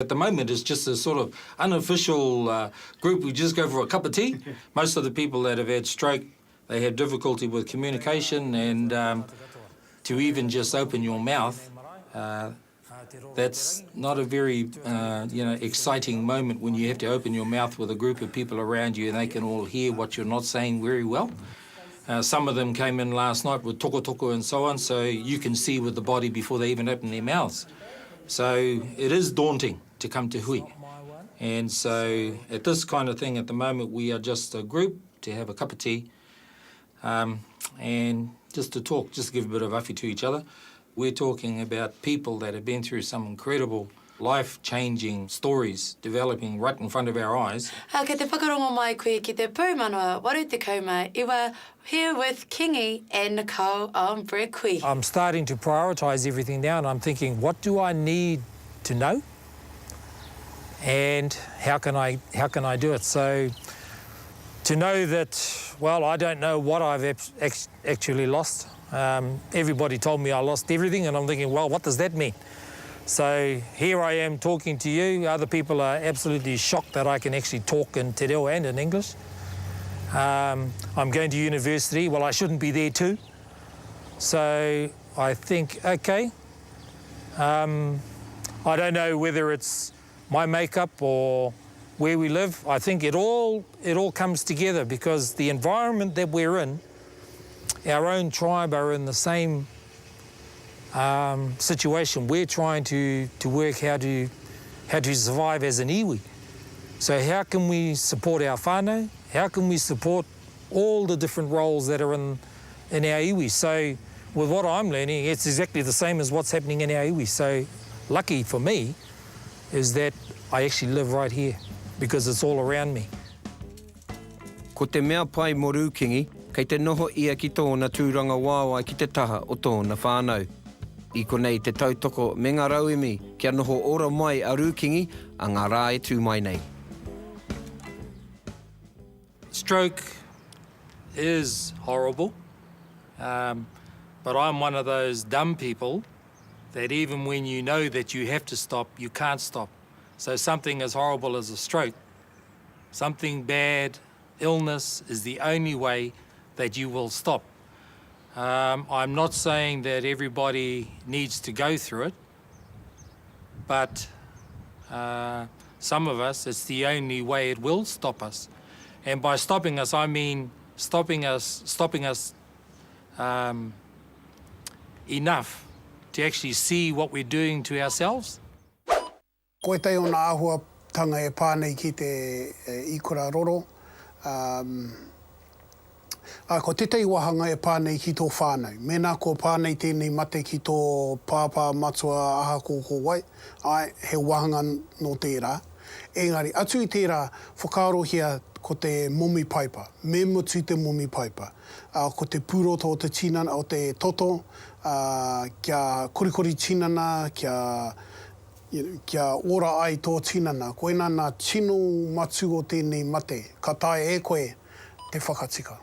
At the moment, it's just a sort of unofficial group. We just go for a cup of tea. Most of the people that have had stroke, they have difficulty with communication, and to even just open your mouth, that's not a very exciting moment when you have to open your mouth with a group of people around you and they can all hear what you're not saying very well. Some of them came in last night with toko and so on, so you can see with the body before they even open their mouths. So it is daunting to come to hui. And so at this kind of thing at the moment, we are just a group to have a cup of tea and just to talk, just to give a bit of awhi to each other. We're talking about people that have been through some incredible life-changing stories developing right in front of our eyes. Kei te whakarongo mai koe ki te pūmanawa, waru te kauma, iwa here with Kingi and Nicole on Brekui. I'm starting to prioritise everything now, and I'm thinking, what do I need to know? And how can I do it? So to know that, well, I don't know what I've actually lost. Everybody told me I lost everything, and I'm thinking, well, what does that mean? So here I am talking to you. Other people are absolutely shocked that I can actually talk in te reo and in English. I'm going to university. Well, I shouldn't be there too. So I think, okay, I don't know whether it's my makeup or where we live. I think it all comes together because the environment that we're in, our own tribe are in the same situation. We're trying to work how to survive as an iwi. So how can we support our whānau? How can we support all the different roles that are in our iwi? So with what I'm learning, it's exactly the same as what's happening in our iwi. So lucky for me is that I actually live right here because it's all around me. Ko te mea pai mo Rukingi, kei te noho ia ki tōna tūranga wāwai ki te taha o tōna whānau. I konei te tautoko me ngā rauemi kia noho ora mai a Rukingi a ngā rā e tū mai nei. Stroke is horrible, but I'm one of those dumb people that even when you know that you have to stop, you can't stop. So something as horrible as a stroke, something bad, illness is the only way that you will stop. I'm not saying that everybody needs to go through it, but some of us, it's the only way it will stop us. And by stopping us, I mean stopping us enough to actually see what we're doing to ourselves. Koe tei o nā ahuatanga e pānei ki te ikura roro. Ko tetei wahanga e pānei ki tō whānau. Mēnā ko pānei tēnei mate ki tō pāpā matua aha kōkō wai. Ai, he wahanga no tērā. Engari, atu i tērā, whakaarohia ko te momi paipa. Me mutu te momi paipa. Ko te pūroto o te tinana, o te toto, kia korikori tinana, kia ora ai tō tinana. Koe nā tino matu o tēnei mate. Ka tae e koe te whakatika.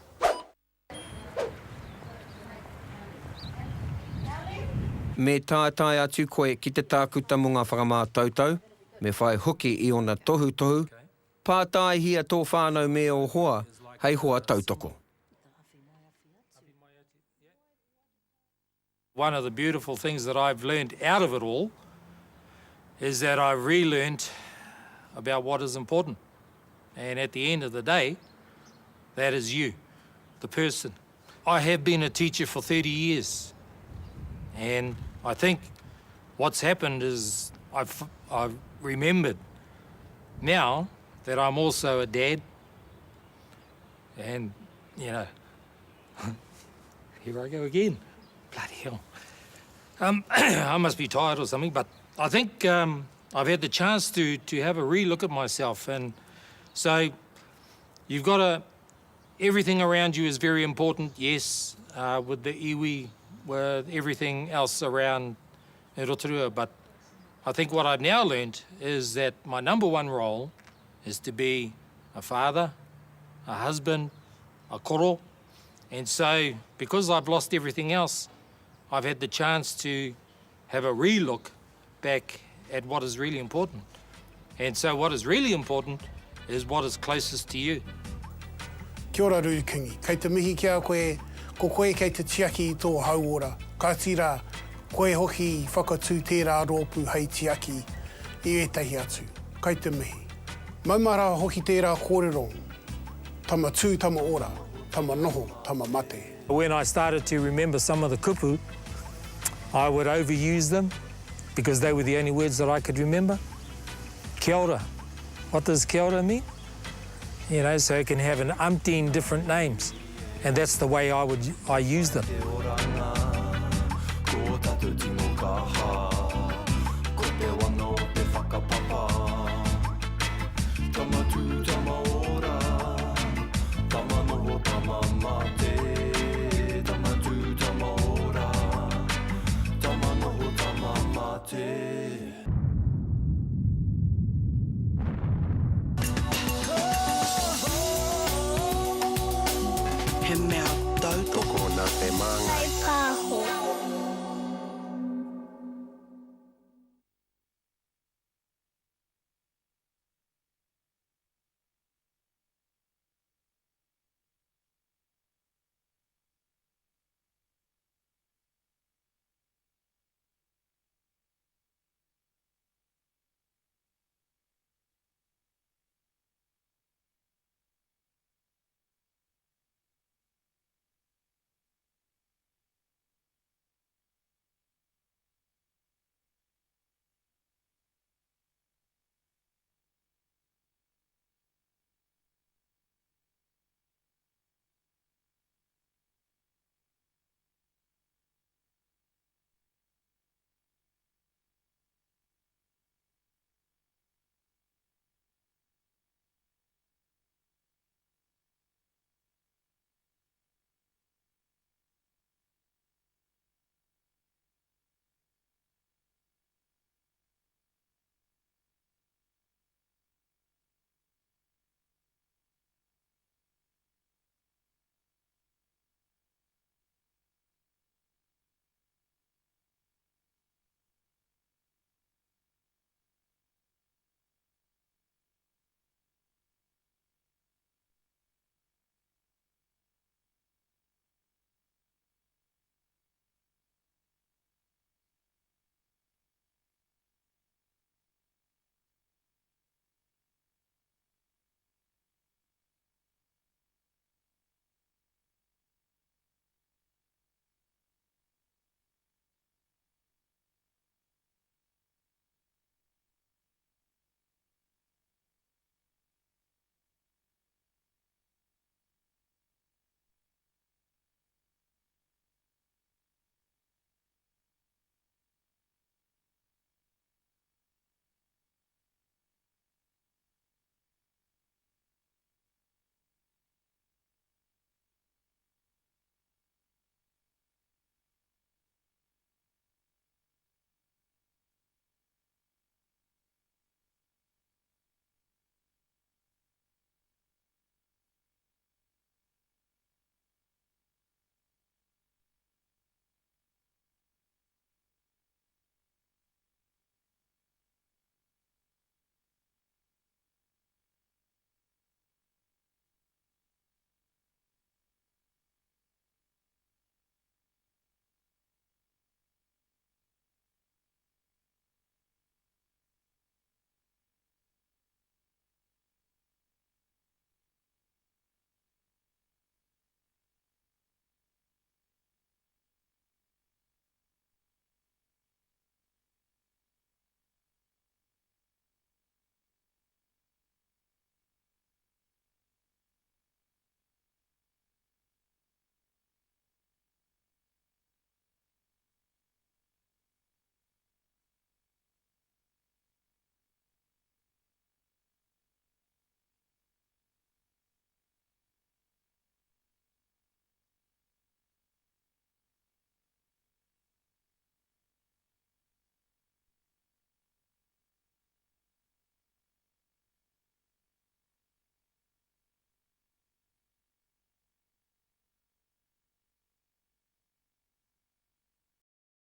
Me tātai atu koe ki te tākuta mo ngā whakamātautau, me whai hoki i ona tohu, pātai hia tō whānau me o hoa, hei hoa tautoko. One of the beautiful things that I've learned out of it all is that I've relearned about what is important. And at the end of the day, that is you, the person. I have been a teacher for 30 years. And I think what's happened is I've remembered now that I'm also a dad. And, you know, here I go again. Bloody hell. I must be tired or something, but I think I've had the chance to have a re-look at myself. And so you've got to, everything around you is very important, yes, with the iwi, with everything else around Rotorua, but I think what I've now learned is that my number one role is to be a father, a husband, a koro, and so because I've lost everything else, I've had the chance to have a re-look back at what is really important. And so what is really important is what is closest to you. Kia ora Rukingi, kei te mihi kia koe, ko koe kei te tiaki i tō hauora. Ka tira, koe hoki whakatū tērā rōpū hei tiaki i etahi atu. Kei te mihi. Maumara hoki tērā kōrero, tama tū, tama ora, tama noho, tama mate. When I started to remember some of the kupu, I would overuse them because they were the only words that I could remember. Kia ora. What does kia ora mean? You know, so it can have an umpteen different names. And that's the way I use them.